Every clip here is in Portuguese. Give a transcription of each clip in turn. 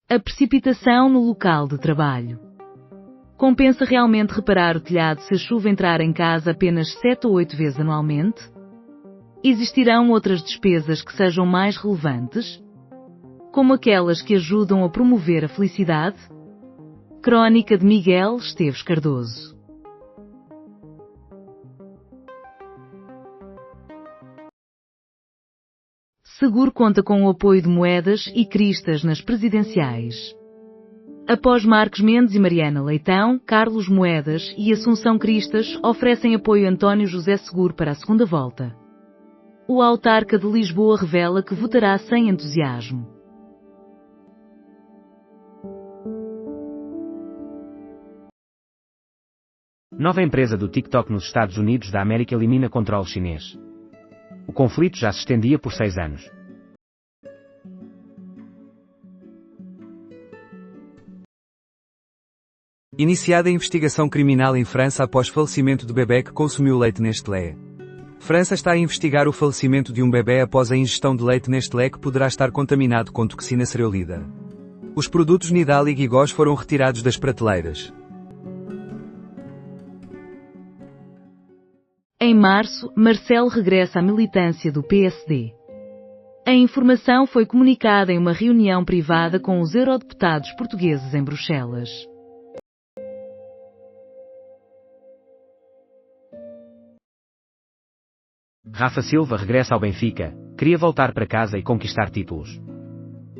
A precipitação no local de trabalho. Compensa realmente reparar o telhado se a chuva entrar em casa apenas 7 ou 8 vezes anualmente? Existirão outras despesas que sejam mais relevantes? Como aquelas que ajudam a promover a felicidade? Crónica de Miguel Esteves Cardoso. Seguro conta com o apoio de Moedas e Cristas nas presidenciais. Após Marcos Mendes e Mariana Leitão, Carlos Moedas e Assunção Cristas oferecem apoio a António José Seguro para a segunda volta. O autarca de Lisboa revela que votará sem entusiasmo. Nova empresa do TikTok nos Estados Unidos da América elimina controle chinês. O conflito já se estendia por 6 anos. Iniciada a investigação criminal em França após falecimento de bebê que consumiu leite Nestlé. França está a investigar o falecimento de um bebê após a ingestão de leite Nestlé que poderá estar contaminado com toxina cereolida. Os produtos Nidal e Guigós foram retirados das prateleiras. Em março, Marcelo regressa à militância do PSD. A informação foi comunicada em uma reunião privada com os eurodeputados portugueses em Bruxelas. Rafa Silva regressa ao Benfica, queria voltar para casa e conquistar títulos.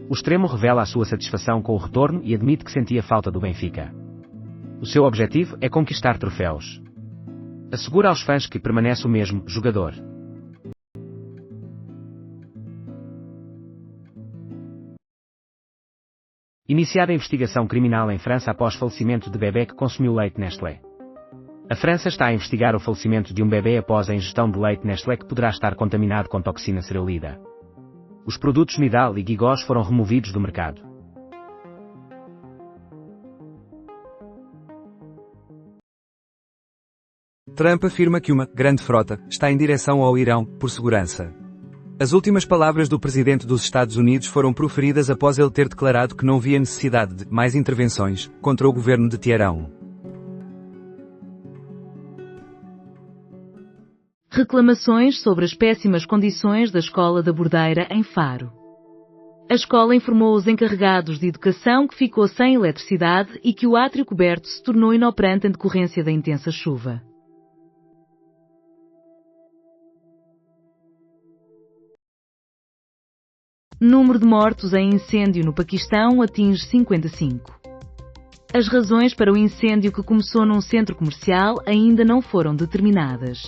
O extremo revela a sua satisfação com o retorno e admite que sentia falta do Benfica. O seu objetivo é conquistar troféus. Assegura aos fãs que permanece o mesmo jogador. Iniciada a investigação criminal em França após falecimento de bebê que consumiu leite Nestlé. A França está a investigar o falecimento de um bebê após a ingestão de leite Nestlé que poderá estar contaminado com toxina cereolida. Os produtos Nidal e Guigós foram removidos do mercado. Trump afirma que uma grande frota está em direção ao Irão, por segurança. As últimas palavras do presidente dos Estados Unidos foram proferidas após ele ter declarado que não via necessidade de mais intervenções contra o governo de Teherão. Reclamações sobre as péssimas condições da escola da Bordeira em Faro. A escola informou os encarregados de educação que ficou sem eletricidade e que o átrio coberto se tornou inoperante em decorrência da intensa chuva. Número de mortos em incêndio no Paquistão atinge 55. As razões para o incêndio que começou num centro comercial ainda não foram determinadas.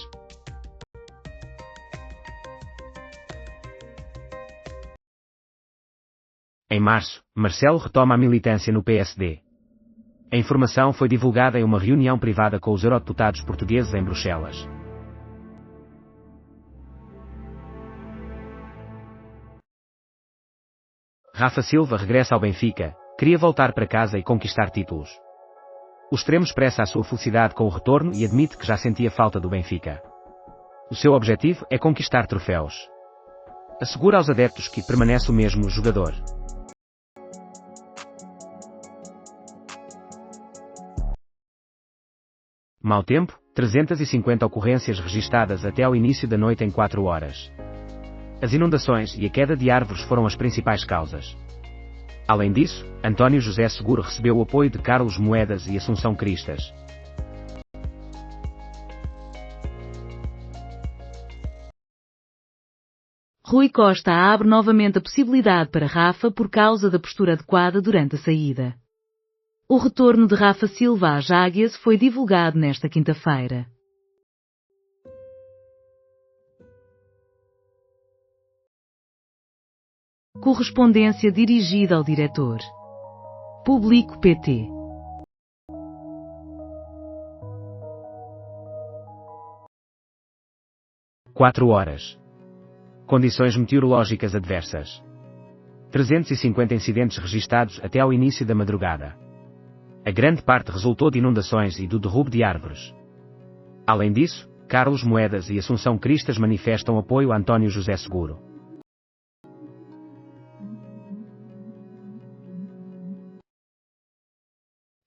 Em março, Marcelo retoma a militância no PSD. A informação foi divulgada em uma reunião privada com os eurodeputados portugueses em Bruxelas. Rafa Silva regressa ao Benfica, queria voltar para casa e conquistar títulos. O extremo expressa a sua felicidade com o retorno e admite que já sentia falta do Benfica. O seu objetivo é conquistar troféus. Assegura aos adeptos que permanece o mesmo jogador. Mau tempo, 350 ocorrências registadas até ao início da noite em 4 horas. As inundações e a queda de árvores foram as principais causas. Além disso, António José Seguro recebeu o apoio de Carlos Moedas e Assunção Cristas. Rui Costa abre novamente a possibilidade para Rafa por causa da postura adequada durante a saída. O retorno de Rafa Silva às Águias foi divulgado nesta quinta-feira. Correspondência dirigida ao diretor. Público PT. Quatro horas. Condições meteorológicas adversas. 350 incidentes registados até ao início da madrugada. A grande parte resultou de inundações e do derrubo de árvores. Além disso, Carlos Moedas e Assunção Cristas manifestam apoio a António José Seguro.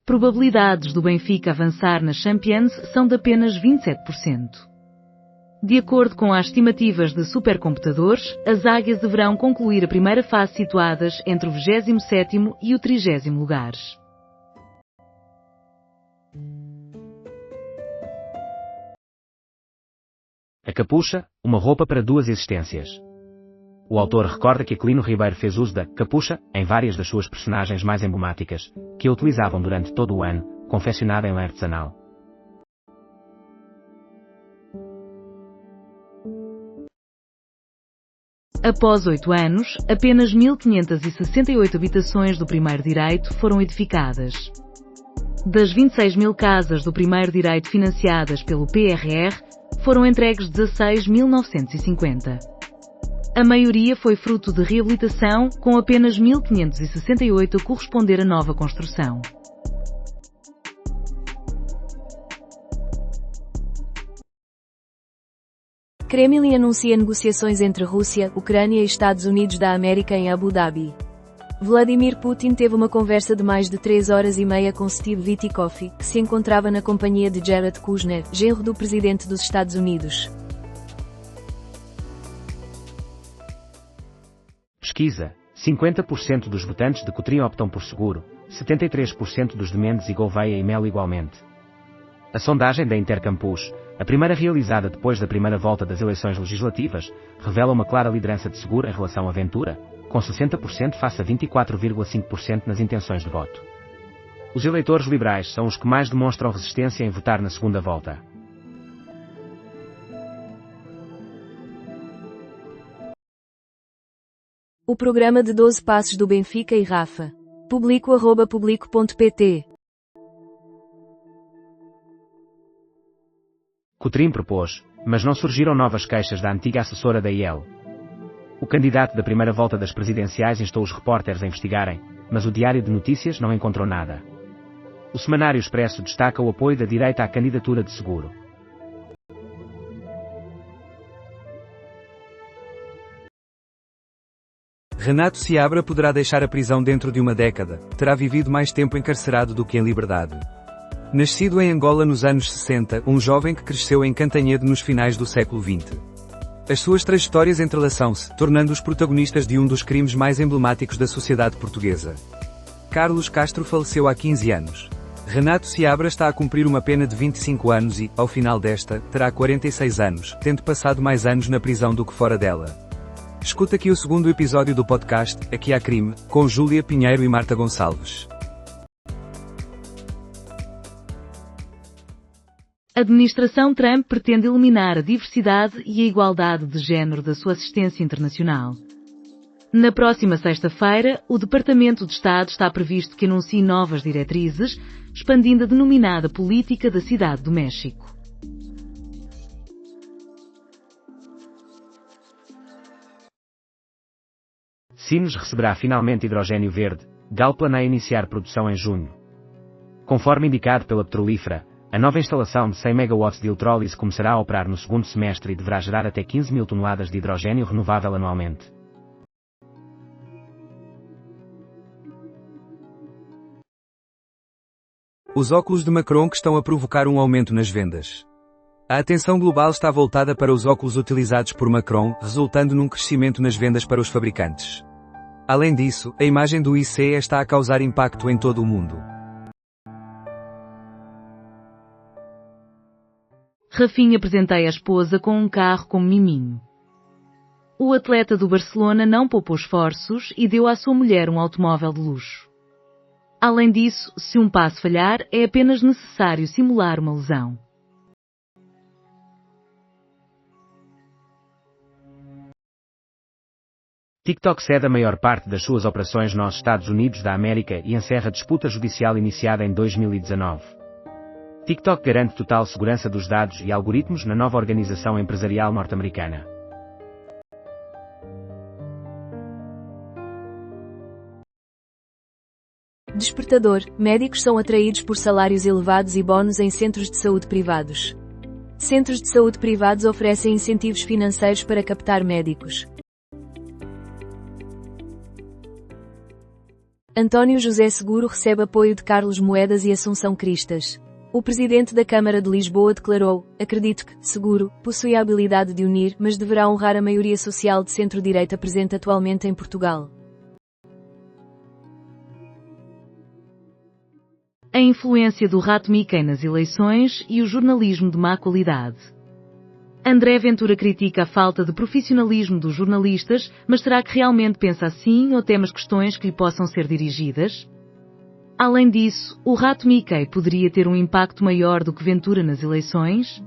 Probabilidades do Benfica avançar na Champions são de apenas 27%. De acordo com as estimativas de supercomputadores, as águias deverão concluir a primeira fase situadas entre o 27º e o 30º lugares. A capucha, uma roupa para duas existências. O autor recorda que Aquilino Ribeiro fez uso da capucha em várias das suas personagens mais emblemáticas, que a utilizavam durante todo o ano, confeccionada em lã artesanal. Após 8 anos, apenas 1.568 habitações do primeiro direito foram edificadas. Das 26.000 casas do primeiro direito financiadas pelo PRR, foram entregues 16.950. A maioria foi fruto de reabilitação, com apenas 1.568 a corresponder a nova construção. Kremlin anuncia negociações entre Rússia, Ucrânia e Estados Unidos da América em Abu Dhabi. Vladimir Putin teve uma conversa de mais de 3 horas e meia com Steve Witkoff, que se encontrava na companhia de Jared Kushner, genro do presidente dos Estados Unidos. Pesquisa: 50% dos votantes de Cotrim optam por seguro, 73% dos de Mendes e Gouveia e Melo igualmente. A sondagem da Intercampus, a primeira realizada depois da primeira volta das eleições legislativas, revela uma clara liderança de Seguro em relação a Ventura, com 60% face a 24,5% nas intenções de voto. Os eleitores liberais são os que mais demonstram resistência em votar na segunda volta. O programa de 12 passos do Benfica e Rafa. Publico@publico.pt. Cotrim propôs, mas não surgiram novas queixas da antiga assessora da IEL. O candidato da primeira volta das presidenciais instou os repórteres a investigarem, mas o Diário de Notícias não encontrou nada. O Semanário Expresso destaca o apoio da direita à candidatura de Seguro. Renato Seabra poderá deixar a prisão dentro de uma década, terá vivido mais tempo encarcerado do que em liberdade. Nascido em Angola nos anos 60, um jovem que cresceu em Cantanhede nos finais do século XX. As suas trajetórias entrelaçam-se, tornando-os protagonistas de um dos crimes mais emblemáticos da sociedade portuguesa. Carlos Castro faleceu há 15 anos. Renato Seabra está a cumprir uma pena de 25 anos e, ao final desta, terá 46 anos, tendo passado mais anos na prisão do que fora dela. Escuta aqui o segundo episódio do podcast, Aqui há Crime, com Júlia Pinheiro e Marta Gonçalves. A administração Trump pretende eliminar a diversidade e a igualdade de género da sua assistência internacional. Na próxima sexta-feira, o Departamento de Estado está previsto que anuncie novas diretrizes, expandindo a denominada Política da Cidade do México. Sines receberá finalmente hidrogênio verde, Galp planeia iniciar produção em junho. Conforme indicado pela petrolífera, a nova instalação de 100 MW de eletrólise começará a operar no segundo semestre e deverá gerar até 15 mil toneladas de hidrogênio renovável anualmente. Os óculos de Macron que estão a provocar um aumento nas vendas. A atenção global está voltada para os óculos utilizados por Macron, resultando num crescimento nas vendas para os fabricantes. Além disso, a imagem do ICE está a causar impacto em todo o mundo. Rafinha presenteia a esposa com um carro como miminho. O atleta do Barcelona não poupou esforços e deu à sua mulher um automóvel de luxo. Além disso, se um passo falhar, é apenas necessário simular uma lesão. TikTok cede a maior parte das suas operações nos Estados Unidos da América e encerra disputa judicial iniciada em 2019. TikTok garante total segurança dos dados e algoritmos na nova organização empresarial norte-americana. Despertador: médicos são atraídos por salários elevados e bónus em centros de saúde privados. Centros de saúde privados oferecem incentivos financeiros para captar médicos. António José Seguro recebe apoio de Carlos Moedas e Assunção Cristas. O presidente da Câmara de Lisboa declarou: acredito que, Seguro, possui a habilidade de unir, mas deverá honrar a maioria social de centro-direita presente atualmente em Portugal. A influência do rato Mickey nas eleições e o jornalismo de má qualidade. André Ventura critica a falta de profissionalismo dos jornalistas, mas será que realmente pensa assim ou teme as questões que lhe possam ser dirigidas? Além disso, o rato Mickey poderia ter um impacto maior do que Ventura nas eleições?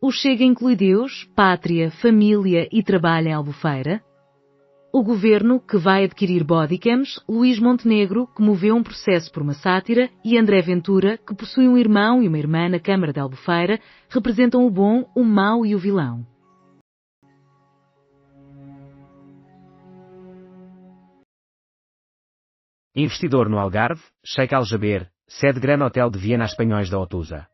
O Chega inclui Deus, pátria, família e trabalho em Albufeira? O governo, que vai adquirir bodycams, Luís Montenegro, que moveu um processo por uma sátira, e André Ventura, que possui um irmão e uma irmã na Câmara de Albufeira, representam o bom, o mau e o vilão. Investidor no Algarve, Sheikh Al Jaber, sede Grande Hotel de Viena Espanhóis da Otusa.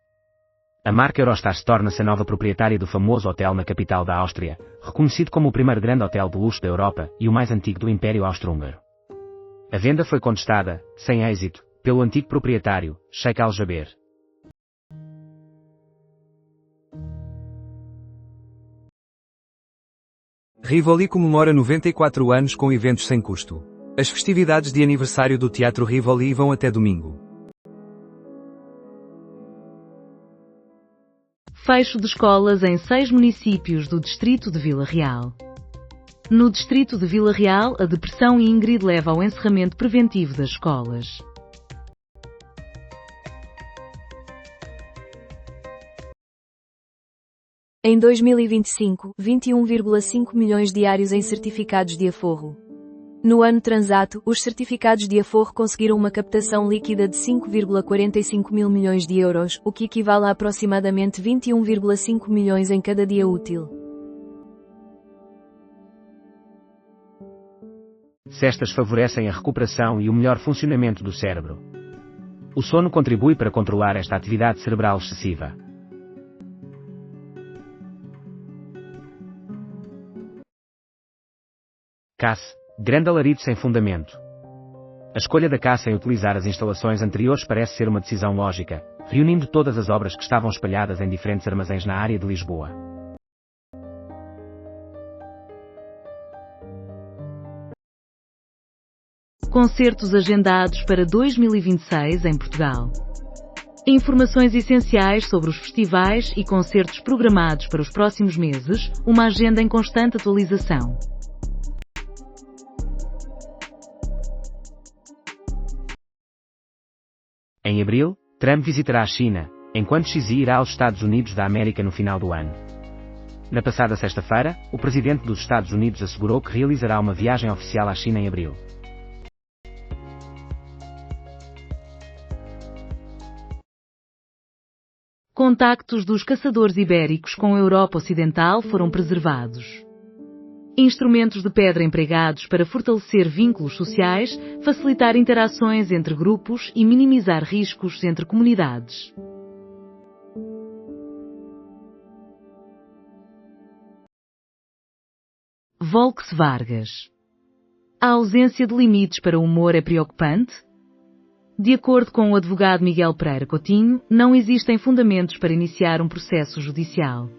A marca Eurostars torna-se a nova proprietária do famoso hotel na capital da Áustria, reconhecido como o primeiro grande hotel de luxo da Europa e o mais antigo do Império Austro-Húngaro. A venda foi contestada, sem êxito, pelo antigo proprietário, Sheikh Al Jaber. Rivoli comemora 94 anos com eventos sem custo. As festividades de aniversário do Teatro Rivoli vão até domingo. Fecho de escolas em 6 municípios do distrito de Vila Real. No distrito de Vila Real, a depressão Ingrid leva ao encerramento preventivo das escolas. Em 2025, 21,5 milhões diários em certificados de aforro. No ano transato, os certificados de aforro conseguiram uma captação líquida de 5,45 mil milhões de euros, o que equivale a aproximadamente 21,5 milhões em cada dia útil. Cestas favorecem a recuperação e o melhor funcionamento do cérebro. O sono contribui para controlar esta atividade cerebral excessiva. CAS. Grande alarido sem fundamento. A escolha da CAS em utilizar as instalações anteriores parece ser uma decisão lógica, reunindo todas as obras que estavam espalhadas em diferentes armazéns na área de Lisboa. Concertos agendados para 2026 em Portugal. Informações essenciais sobre os festivais e concertos programados para os próximos meses, uma agenda em constante atualização. Em abril, Trump visitará a China, enquanto Xi irá aos Estados Unidos da América no final do ano. Na passada sexta-feira, o presidente dos Estados Unidos assegurou que realizará uma viagem oficial à China em abril. Contactos dos caçadores ibéricos com a Europa Ocidental foram preservados. Instrumentos de pedra empregados para fortalecer vínculos sociais, facilitar interações entre grupos e minimizar riscos entre comunidades. Volkswagen. A ausência de limites para o humor é preocupante? De acordo com o advogado Miguel Pereira Coutinho, não existem fundamentos para iniciar um processo judicial.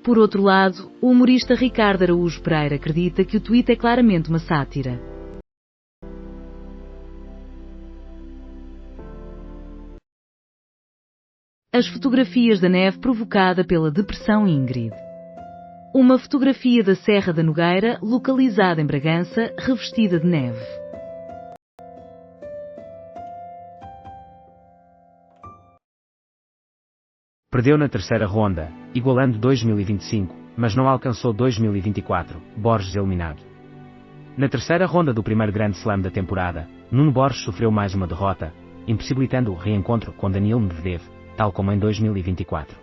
Por outro lado, o humorista Ricardo Araújo Pereira acredita que o tweet é claramente uma sátira. As fotografias da neve provocada pela depressão Ingrid. Uma fotografia da Serra da Nogueira, localizada em Bragança, revestida de neve. Perdeu na terceira ronda, igualando 2025, mas não alcançou 2024, Borges eliminado. Na terceira ronda do primeiro Grand Slam da temporada, Nuno Borges sofreu mais uma derrota, impossibilitando o reencontro com Daniil Medvedev, tal como em 2024.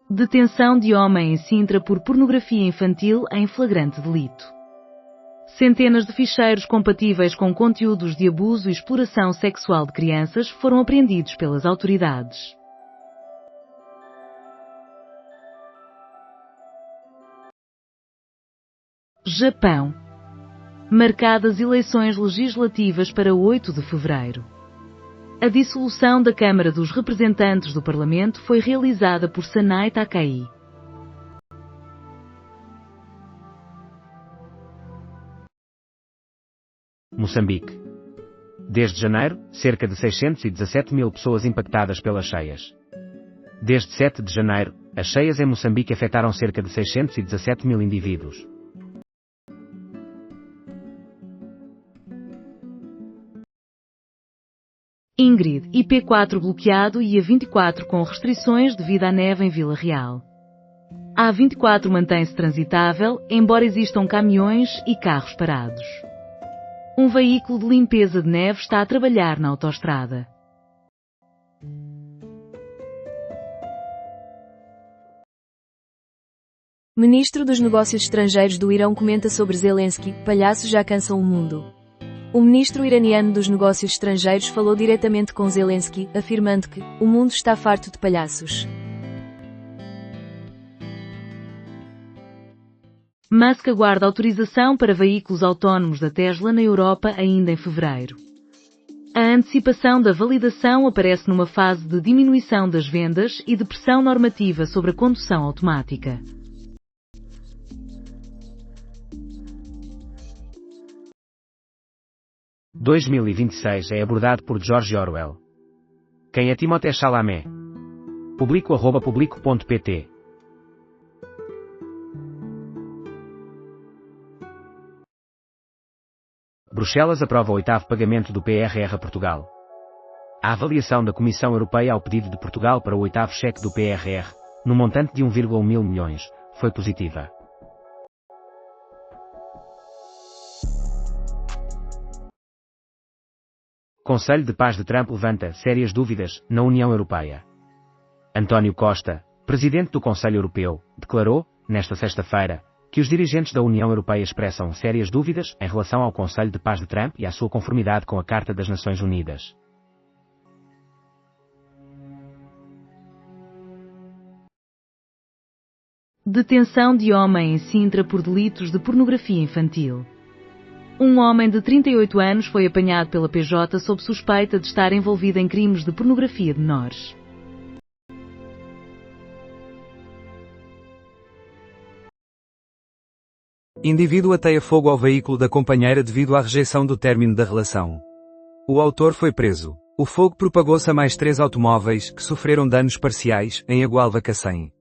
Detenção de homem em Sintra por pornografia infantil em flagrante delito. Centenas de ficheiros compatíveis com conteúdos de abuso e exploração sexual de crianças foram apreendidos pelas autoridades. Japão. Marcadas eleições legislativas para 8 de fevereiro. A dissolução da Câmara dos Representantes do Parlamento foi realizada por Sanai Takei. Moçambique. Desde janeiro, cerca de 617 mil pessoas impactadas pelas cheias. Desde 7 de janeiro, as cheias em Moçambique afetaram cerca de 617 mil indivíduos. Ingrid, IP4 bloqueado e A24 com restrições devido à neve em Vila Real. A A24 mantém-se transitável, embora existam caminhões e carros parados. Um veículo de limpeza de neve está a trabalhar na autoestrada. Ministro dos Negócios Estrangeiros do Irão comenta sobre Zelensky: palhaços já cansam o mundo. O ministro iraniano dos Negócios Estrangeiros falou diretamente com Zelensky, afirmando que o mundo está farto de palhaços. Musk aguarda autorização para veículos autónomos da Tesla na Europa ainda em fevereiro. A antecipação da validação aparece numa fase de diminuição das vendas e de pressão normativa sobre a condução automática. – 2026 é abordado por George Orwell. Quem é Timothée Chalamet? Publico@publico.pt. Bruxelas aprova o 8º pagamento do PRR a Portugal. A avaliação da Comissão Europeia ao pedido de Portugal para o 8º cheque do PRR, no montante de 1,1 mil milhões, foi positiva. Conselho de Paz de Trump levanta sérias dúvidas na União Europeia. António Costa, presidente do Conselho Europeu, declarou, nesta sexta-feira, que os dirigentes da União Europeia expressam sérias dúvidas em relação ao Conselho de Paz de Trump e à sua conformidade com a Carta das Nações Unidas. Detenção de homem em Sintra por delitos de pornografia infantil. Um homem de 38 anos foi apanhado pela PJ sob suspeita de estar envolvido em crimes de pornografia de menores. Indivíduo ateia fogo ao veículo da companheira devido à rejeição do término da relação. O autor foi preso. O fogo propagou-se a mais 3 automóveis, que sofreram danos parciais, em Agualva Cacém.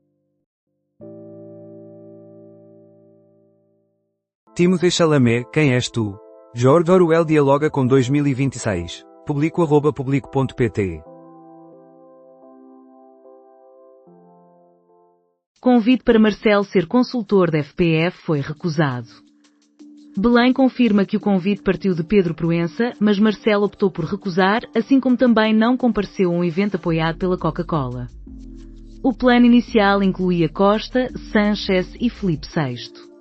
Timothée Chalamet, quem és tu? George Orwell dialoga com 2026. Publico@publico.pt. Convite para Marcelo ser consultor da FPF foi recusado. Belém confirma que o convite partiu de Pedro Proença, mas Marcelo optou por recusar, assim como também não compareceu a um evento apoiado pela Coca-Cola. O plano inicial incluía Costa, Sánchez e Filipe VI.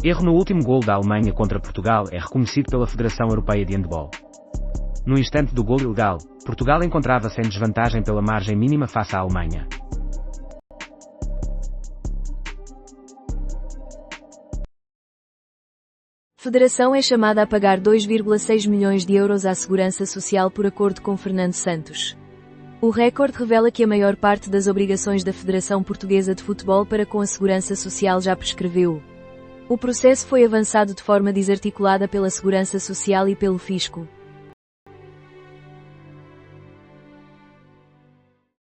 Erro no último gol da Alemanha contra Portugal é reconhecido pela Federação Europeia de Handball. No instante do gol ilegal, Portugal encontrava-se em desvantagem pela margem mínima face à Alemanha. Federação é chamada a pagar 2,6 milhões de euros à Segurança Social por acordo com Fernando Santos. O recorde revela que a maior parte das obrigações da Federação Portuguesa de Futebol para com a Segurança Social já prescreveu. O processo foi avançado de forma desarticulada pela Segurança Social e pelo Fisco.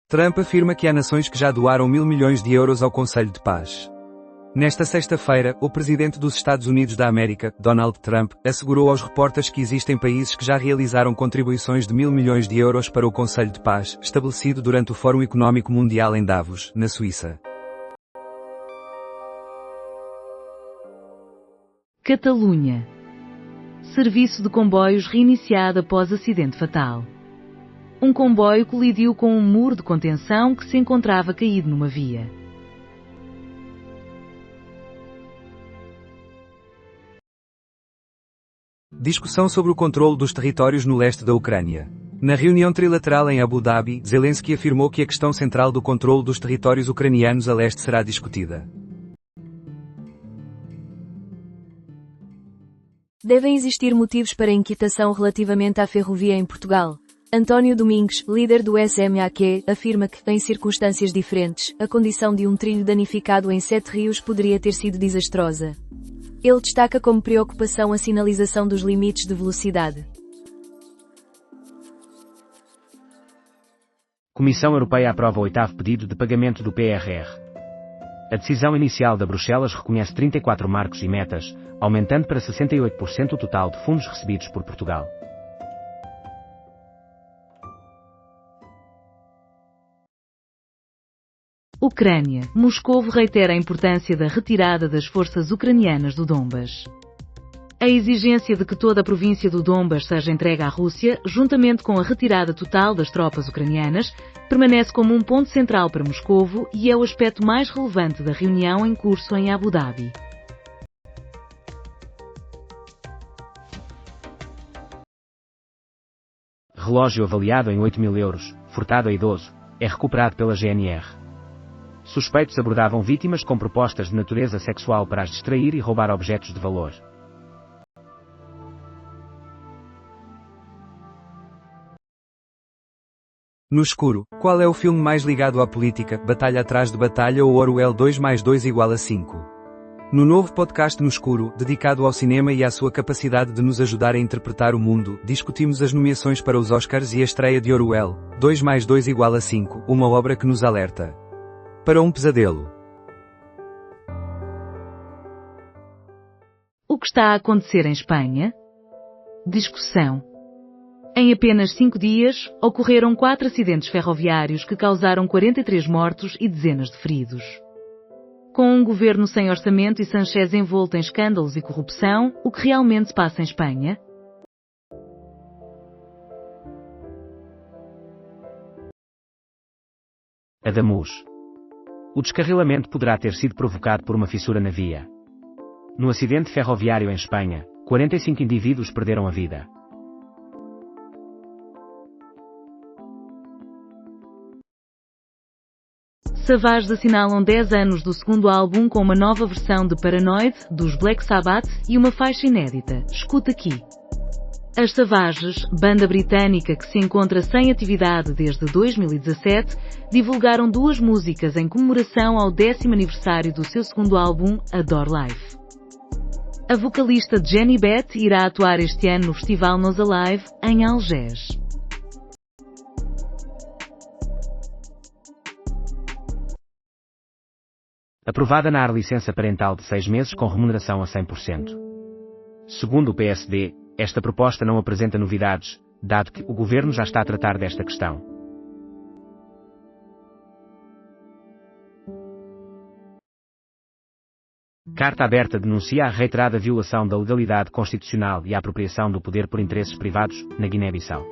Trump afirma que há nações que já doaram 1.000 milhões de euros ao Conselho de Paz. Nesta sexta-feira, o presidente dos Estados Unidos da América, Donald Trump, assegurou aos repórteres que existem países que já realizaram contribuições de 1.000 milhões de euros para o Conselho de Paz, estabelecido durante o Fórum Económico Mundial em Davos, na Suíça. Catalunha. Serviço de comboios reiniciado após acidente fatal. Um comboio colidiu com um muro de contenção que se encontrava caído numa via. Discussão sobre o controle dos territórios no leste da Ucrânia. Na reunião trilateral em Abu Dhabi, Zelensky afirmou que a questão central do controle dos territórios ucranianos a leste será discutida. Devem existir motivos para inquietação relativamente à ferrovia em Portugal. António Domingues, líder do SMAQ, afirma que, em circunstâncias diferentes, a condição de um trilho danificado em 7 rios poderia ter sido desastrosa. Ele destaca como preocupação a sinalização dos limites de velocidade. Comissão Europeia aprova o 8º pedido de pagamento do PRR. A decisão inicial da Bruxelas reconhece 34 marcos e metas, aumentando para 68% o total de fundos recebidos por Portugal. Ucrânia. Moscovo reitera a importância da retirada das forças ucranianas do Donbas. A exigência de que toda a província do Donbas seja entregue à Rússia, juntamente com a retirada total das tropas ucranianas, permanece como um ponto central para Moscovo e é o aspecto mais relevante da reunião em curso em Abu Dhabi. Relógio avaliado em 8.000 euros, furtado a idoso, é recuperado pela GNR. Suspeitos abordavam vítimas com propostas de natureza sexual para as distrair e roubar objetos de valor. No escuro, qual é o filme mais ligado à política, Batalha atrás de Batalha ou Orwell 2+2=5? No novo podcast No Escuro, dedicado ao cinema e à sua capacidade de nos ajudar a interpretar o mundo, discutimos as nomeações para os Oscars e a estreia de Orwell, 2+2=5, uma obra que nos alerta para um pesadelo. O que está a acontecer em Espanha? Discussão. Em apenas 5 dias, ocorreram 4 acidentes ferroviários que causaram 43 mortos e dezenas de feridos. Com um governo sem orçamento e Sánchez envolto em escândalos e corrupção, o que realmente se passa em Espanha? Adamus. O descarrilamento poderá ter sido provocado por uma fissura na via. No acidente ferroviário em Espanha, 45 indivíduos perderam a vida. Savage assinalam 10 anos do segundo álbum com uma nova versão de Paranoid, dos Black Sabbath, e uma faixa inédita. Escuta aqui. As Savages, banda britânica que se encontra sem atividade desde 2017, divulgaram 2 músicas em comemoração ao 10º aniversário do seu segundo álbum, Adore Life. A vocalista Jenny Beth irá atuar este ano no festival Nos Alive, em Algés. Aprovada na licença parental de 6 meses com remuneração a 100%. Segundo o PSD, esta proposta não apresenta novidades, dado que o governo já está a tratar desta questão. Carta aberta denuncia a reiterada violação da legalidade constitucional e a apropriação do poder por interesses privados, na Guiné-Bissau.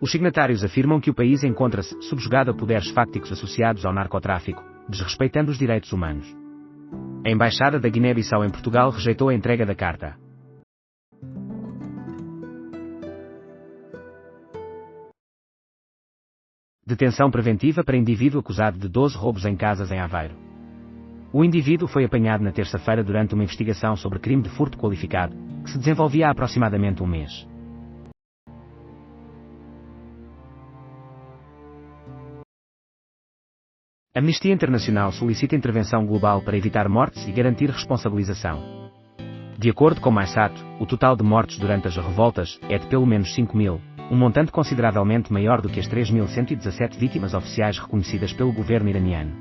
Os signatários afirmam que o país encontra-se subjugado a poderes fácticos associados ao narcotráfico, desrespeitando os direitos humanos. A Embaixada da Guiné-Bissau em Portugal rejeitou a entrega da carta. Detenção preventiva para indivíduo acusado de 12 roubos em casas em Aveiro. O indivíduo foi apanhado na terça-feira durante uma investigação sobre crime de furto qualificado, que se desenvolvia há aproximadamente um mês. A Amnistia Internacional solicita intervenção global para evitar mortes e garantir responsabilização. De acordo com Maissato, o total de mortes durante as revoltas é de pelo menos 5.000, um montante consideravelmente maior do que as 3.117 vítimas oficiais reconhecidas pelo governo iraniano.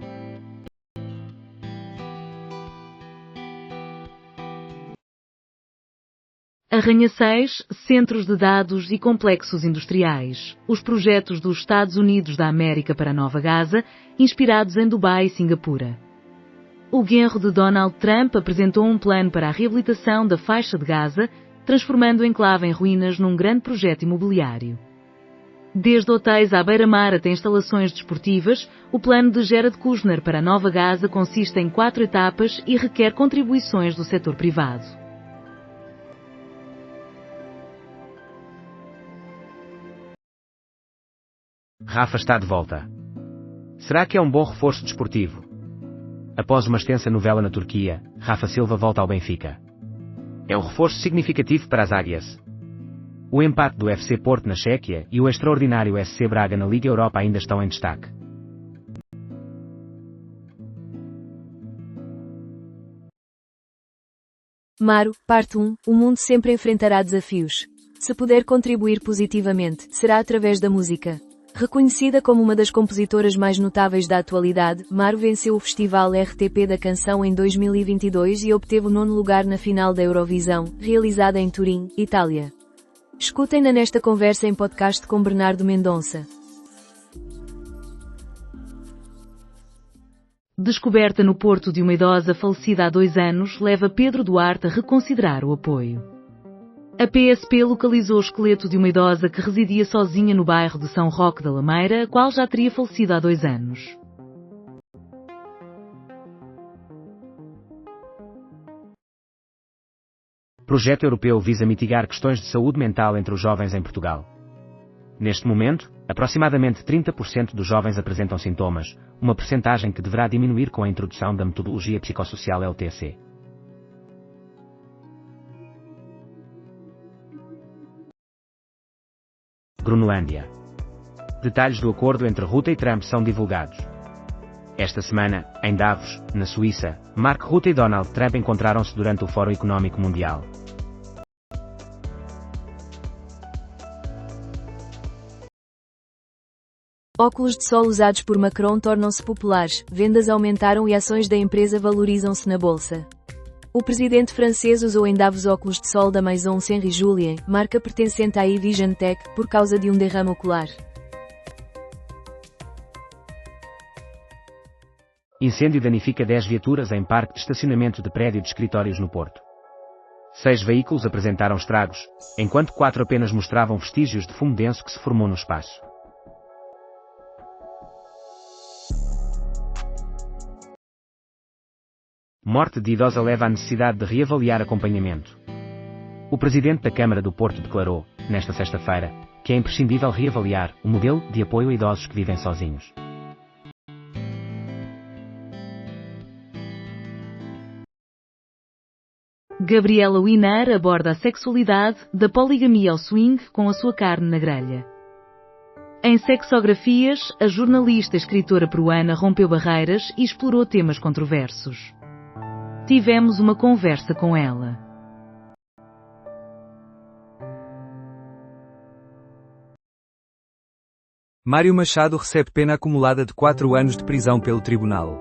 Arranha-céus, centros de dados e complexos industriais. Os projetos dos Estados Unidos da América para Nova Gaza, inspirados em Dubai e Singapura. O genro de Donald Trump apresentou um plano para a reabilitação da faixa de Gaza, transformando o enclave em ruínas num grande projeto imobiliário. Desde hotéis à beira-mar até instalações desportivas, o plano de Jared Kushner para a Nova Gaza consiste em 4 etapas e requer contribuições do setor privado. Rafa está de volta. Será que é um bom reforço desportivo? Após uma extensa novela na Turquia, Rafa Silva volta ao Benfica. É um reforço significativo para as águias. O empate do FC Porto na Chequia e o extraordinário SC Braga na Liga Europa ainda estão em destaque. Maro, parte 1. O mundo sempre enfrentará desafios. Se puder contribuir positivamente, será através da música. Reconhecida como uma das compositoras mais notáveis da atualidade, Maro venceu o Festival RTP da Canção em 2022 e obteve o 9º lugar na final da Eurovisão, realizada em Turim, Itália. Escutem-na nesta conversa em podcast com Bernardo Mendonça. Descoberta no Porto de uma idosa falecida há 2 anos leva Pedro Duarte a reconsiderar o apoio. A PSP localizou o esqueleto de uma idosa que residia sozinha no bairro de São Roque da Lameira, a qual já teria falecido há 2 anos. Projeto europeu visa mitigar questões de saúde mental entre os jovens em Portugal. Neste momento, aproximadamente 30% dos jovens apresentam sintomas, uma percentagem que deverá diminuir com a introdução da metodologia psicossocial LTC. Groenlândia. Detalhes do acordo entre Rutte e Trump são divulgados. Esta semana, em Davos, na Suíça, Mark Rutte e Donald Trump encontraram-se durante o Fórum Económico Mundial. Óculos de sol usados por Macron tornam-se populares, vendas aumentaram e ações da empresa valorizam-se na bolsa. O presidente francês usou em Davos óculos de sol da Maison Henri Julien, marca pertencente à eVision Tech, por causa de um derrame ocular. Incêndio danifica 10 viaturas em parque de estacionamento de prédio de escritórios no Porto. 6 veículos apresentaram estragos, enquanto 4 apenas mostravam vestígios de fumo denso que se formou no espaço. Morte de idosa leva à necessidade de reavaliar acompanhamento. O presidente da Câmara do Porto declarou, nesta sexta-feira, que é imprescindível reavaliar o modelo de apoio a idosos que vivem sozinhos. Gabriela Wiener aborda a sexualidade, da poligamia ao swing, com a sua carne na grelha. Em Sexografias, a jornalista e escritora peruana rompeu barreiras e explorou temas controversos. Tivemos uma conversa com ela. Mário Machado recebe pena acumulada de 4 anos de prisão pelo tribunal.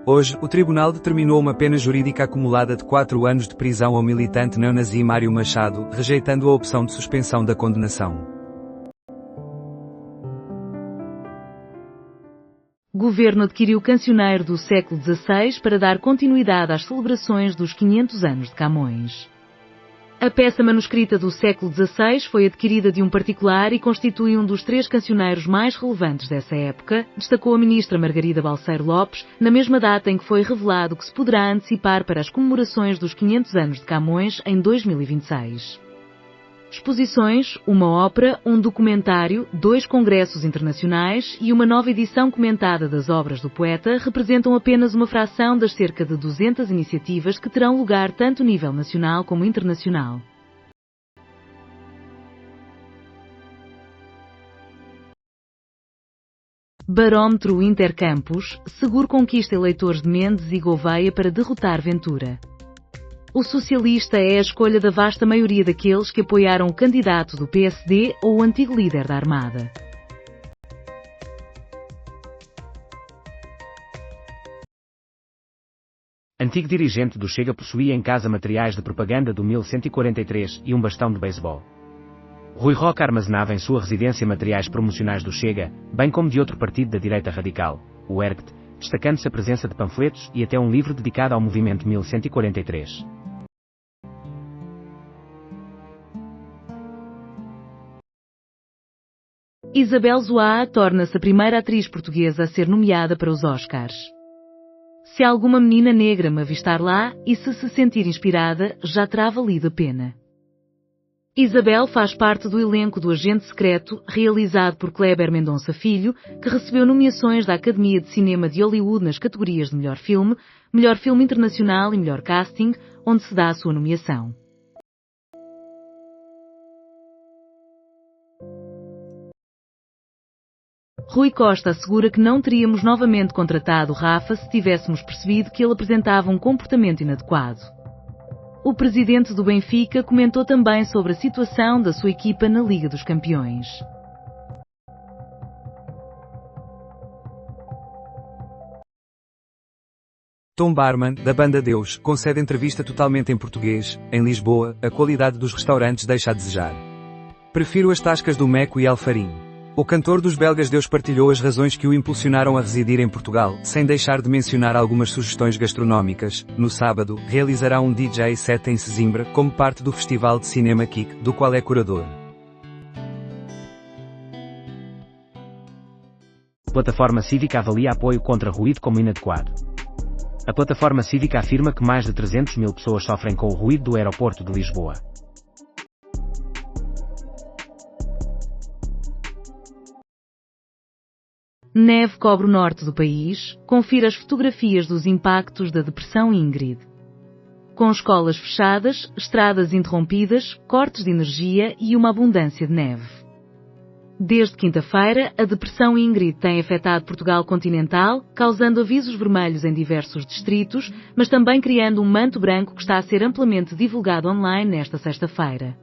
Hoje, o tribunal determinou uma pena jurídica acumulada de 4 anos de prisão ao militante neonazi Mário Machado, rejeitando a opção de suspensão da condenação. Governo adquiriu o cancioneiro do século XVI para dar continuidade às celebrações dos 500 anos de Camões. A peça manuscrita do século XVI foi adquirida de um particular e constitui um dos 3 cancioneiros mais relevantes dessa época, destacou a ministra Margarida Balseiro Lopes, na mesma data em que foi revelado que se poderá antecipar para as comemorações dos 500 anos de Camões em 2026. Exposições, uma ópera, um documentário, 2 congressos internacionais e uma nova edição comentada das obras do poeta representam apenas uma fração das cerca de 200 iniciativas que terão lugar tanto a nível nacional como internacional. Barómetro Intercampus, Seguro conquista eleitores de Mendes e Gouveia para derrotar Ventura. O socialista é a escolha da vasta maioria daqueles que apoiaram o candidato do PSD ou o antigo líder da Armada. Antigo dirigente do Chega possuía em casa materiais de propaganda do 1143 e um bastão de beisebol. Rui Roca armazenava em sua residência materiais promocionais do Chega, bem como de outro partido da direita radical, o ERGT, destacando-se a presença de panfletos e até um livro dedicado ao movimento 1143. Isabel Zoá torna-se a primeira atriz portuguesa a ser nomeada para os Oscars. Se alguma menina negra me avistar lá e se sentir inspirada, já terá valido a pena. Isabel faz parte do elenco do Agente Secreto, realizado por Kleber Mendonça Filho, que recebeu nomeações da Academia de Cinema de Hollywood nas categorias de Melhor Filme Internacional e Melhor Casting, onde se dá a sua nomeação. Rui Costa assegura que não teríamos novamente contratado Rafa se tivéssemos percebido que ele apresentava um comportamento inadequado. O presidente do Benfica comentou também sobre a situação da sua equipa na Liga dos Campeões. Tom Barman, da banda Deus, concede entrevista totalmente em português. Em Lisboa, a qualidade dos restaurantes deixa a desejar. Prefiro as tascas do Meco e Alfarim. O cantor dos belgas Deus partilhou as razões que o impulsionaram a residir em Portugal, sem deixar de mencionar algumas sugestões gastronómicas. No sábado, realizará um DJ set em Sesimbra, como parte do Festival de Cinema Kick, do qual é curador. A plataforma cívica avalia apoio contra ruído como inadequado. A plataforma cívica afirma que mais de 300 mil pessoas sofrem com o ruído do aeroporto de Lisboa. Neve cobre o norte do país, confira as fotografias dos impactos da Depressão Ingrid. Com escolas fechadas, estradas interrompidas, cortes de energia e uma abundância de neve. Desde quinta-feira, a Depressão Ingrid tem afetado Portugal continental, causando avisos vermelhos em diversos distritos, mas também criando um manto branco que está a ser amplamente divulgado online nesta sexta-feira.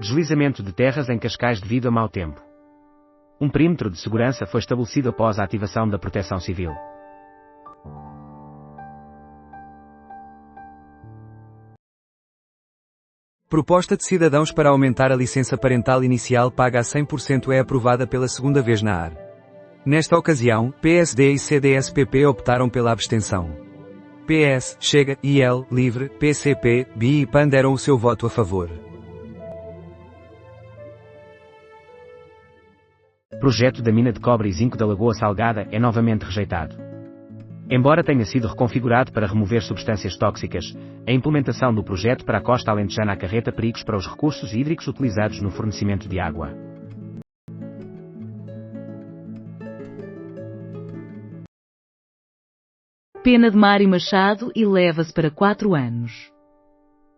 Deslizamento de terras em Cascais devido a mau tempo. Um perímetro de segurança foi estabelecido após a ativação da Proteção Civil. Proposta de cidadãos para aumentar a licença parental inicial paga a 100% é aprovada pela segunda vez na AR. Nesta ocasião, PSD e CDS-PP optaram pela abstenção. PS, Chega, IL, Livre, PCP, BI e PAN deram o seu voto a favor. Projeto da mina de cobre e zinco da Lagoa Salgada é novamente rejeitado. Embora tenha sido reconfigurado para remover substâncias tóxicas, a implementação do projeto para a costa alentejana acarreta perigos para os recursos hídricos utilizados no fornecimento de água. Pena de Mário Machado eleva-se para 4 anos.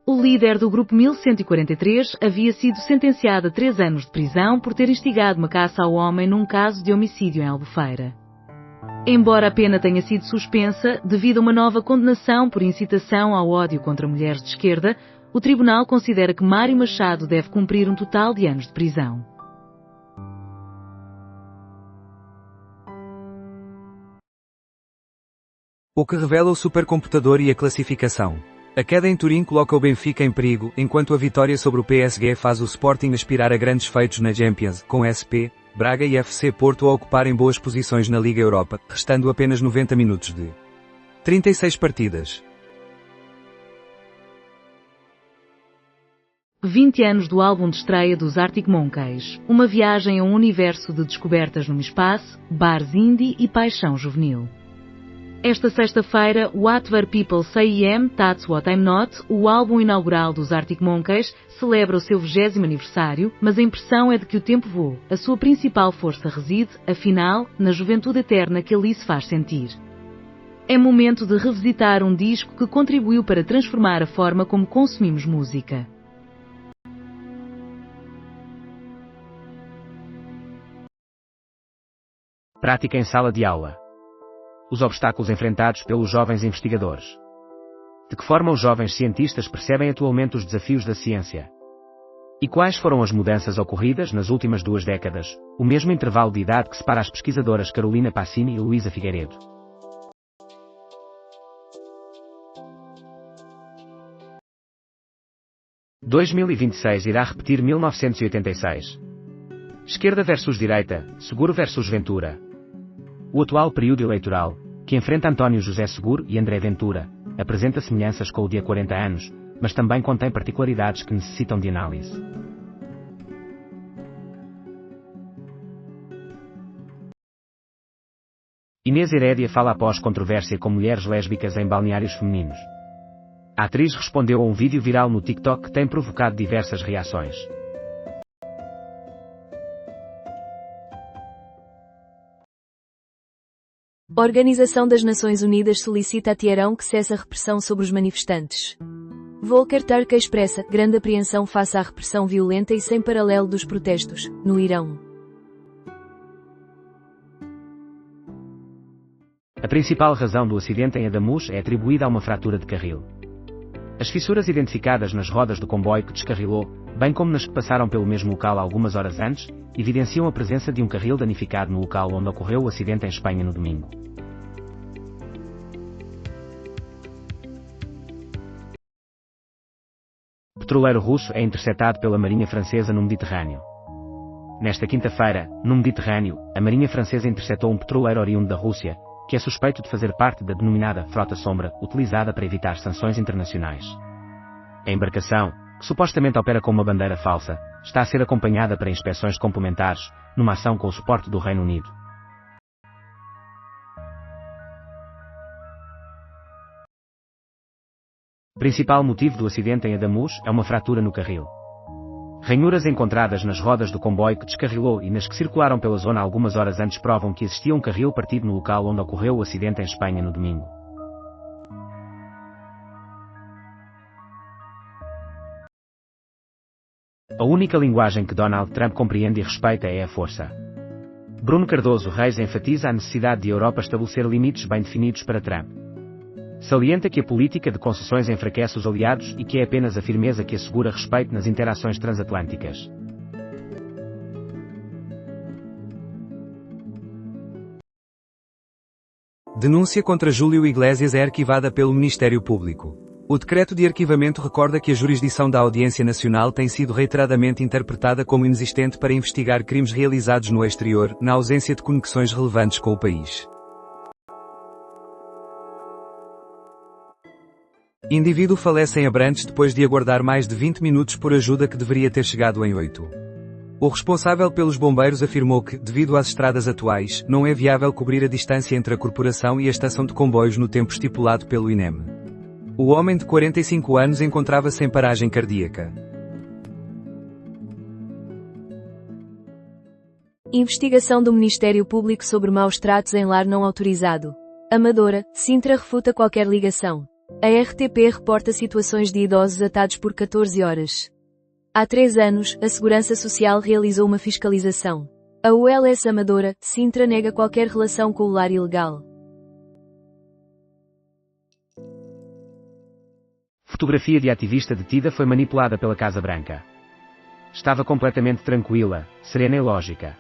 O líder do Grupo 1143 havia sido sentenciado a 3 anos de prisão por ter instigado uma caça ao homem num caso de homicídio em Albufeira. Embora a pena tenha sido suspensa devido a uma nova condenação por incitação ao ódio contra mulheres de esquerda, o tribunal considera que Mário Machado deve cumprir um total de anos de prisão. O que revela o supercomputador e a classificação. A queda em Turim coloca o Benfica em perigo, enquanto a vitória sobre o PSG faz o Sporting aspirar a grandes feitos na Champions, com SP, Braga e FC Porto a ocuparem boas posições na Liga Europa, restando apenas 90 minutos de 36 partidas. 20 anos do álbum de estreia dos Arctic Monkeys, uma viagem a um universo de descobertas no espaço, bars indie e paixão juvenil. Esta sexta-feira, Whatever People Say I Am, That's What I'm Not, o álbum inaugural dos Arctic Monkeys, celebra o seu 20º aniversário, mas a impressão é de que o tempo voa. A sua principal força reside, afinal, na juventude eterna que ali se faz sentir. É momento de revisitar um disco que contribuiu para transformar a forma como consumimos música. Prática em sala de aula. Os obstáculos enfrentados pelos jovens investigadores. De que forma os jovens cientistas percebem atualmente os desafios da ciência? E quais foram as mudanças ocorridas nas últimas 2 décadas, o mesmo intervalo de idade que separa as pesquisadoras Carolina Passini e Luísa Figueiredo? ...2026 irá repetir 1986. Esquerda versus direita, Seguro versus Ventura. O atual período eleitoral, que enfrenta António José Seguro e André Ventura, apresenta semelhanças com o de há 40 anos, mas também contém particularidades que necessitam de análise. Inês Herédia fala após controvérsia com mulheres lésbicas em balneários femininos. A atriz respondeu a um vídeo viral no TikTok que tem provocado diversas reações. A Organização das Nações Unidas solicita a Teherão que cesse a repressão sobre os manifestantes. Volker Turk expressa grande apreensão face à repressão violenta e sem paralelo dos protestos, no Irão. A principal razão do acidente em Adamus é atribuída a uma fratura de carril. As fissuras identificadas nas rodas do comboio que descarrilou, bem como nas que passaram pelo mesmo local algumas horas antes, evidenciam a presença de um carril danificado no local onde ocorreu o acidente em Espanha no domingo. O petroleiro russo é interceptado pela Marinha Francesa no Mediterrâneo. Nesta quinta-feira, no Mediterrâneo, a Marinha Francesa interceptou um petroleiro oriundo da Rússia, que é suspeito de fazer parte da denominada Frota Sombra, utilizada para evitar sanções internacionais. A embarcação, que supostamente opera com uma bandeira falsa, está a ser acompanhada para inspeções complementares, numa ação com o suporte do Reino Unido. O principal motivo do acidente em Adamus é uma fratura no carril. Ranhuras encontradas nas rodas do comboio que descarrilou e nas que circularam pela zona algumas horas antes provam que existia um carril partido no local onde ocorreu o acidente em Espanha no domingo. A única linguagem que Donald Trump compreende e respeita é a força. Bruno Cardoso Reis enfatiza a necessidade de a Europa estabelecer limites bem definidos para Trump. Salienta que a política de concessões enfraquece os aliados e que é apenas a firmeza que assegura respeito nas interações transatlânticas. Denúncia contra Júlio Iglesias é arquivada pelo Ministério Público. O decreto de arquivamento recorda que a jurisdição da Audiência Nacional tem sido reiteradamente interpretada como inexistente para investigar crimes realizados no exterior, na ausência de conexões relevantes com o país. Indivíduo falece em Abrantes depois de aguardar mais de 20 minutos por ajuda que deveria ter chegado em 8. O responsável pelos bombeiros afirmou que, devido às estradas atuais, não é viável cobrir a distância entre a corporação e a estação de comboios no tempo estipulado pelo INEM. O homem de 45 anos encontrava-se em paragem cardíaca. Investigação do Ministério Público sobre maus tratos em lar não autorizado. Amadora, Sintra refuta qualquer ligação. A RTP reporta situações de idosos atados por 14 horas. Há 3 anos, a Segurança Social realizou uma fiscalização. A ULS Amadora, Sintra nega qualquer relação com o lar ilegal. Fotografia de ativista detida foi manipulada pela Casa Branca. Estava completamente tranquila, serena e lógica.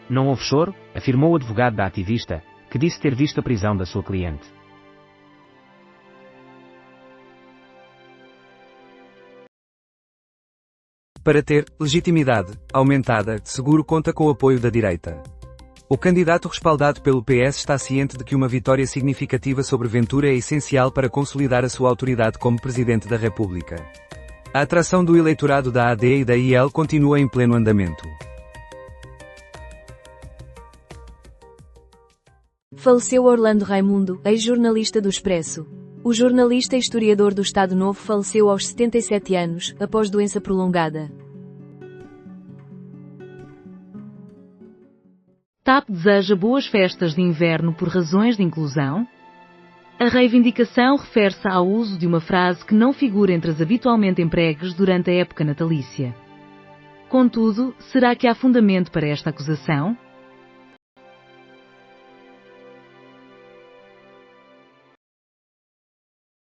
Não houve choro, afirmou o advogado da ativista, que disse ter visto a prisão da sua cliente. Para ter legitimidade aumentada, Seguro conta com o apoio da direita. O candidato respaldado pelo PS está ciente de que uma vitória significativa sobre Ventura é essencial para consolidar a sua autoridade como Presidente da República. A atração do eleitorado da AD e da IL continua em pleno andamento. Faleceu Orlando Raimundo, ex-jornalista do Expresso. O jornalista e historiador do Estado Novo faleceu aos 77 anos, após doença prolongada. TAP deseja boas festas de inverno por razões de inclusão? A reivindicação refere-se ao uso de uma frase que não figura entre as habitualmente empregues durante a época natalícia. Contudo, será que há fundamento para esta acusação?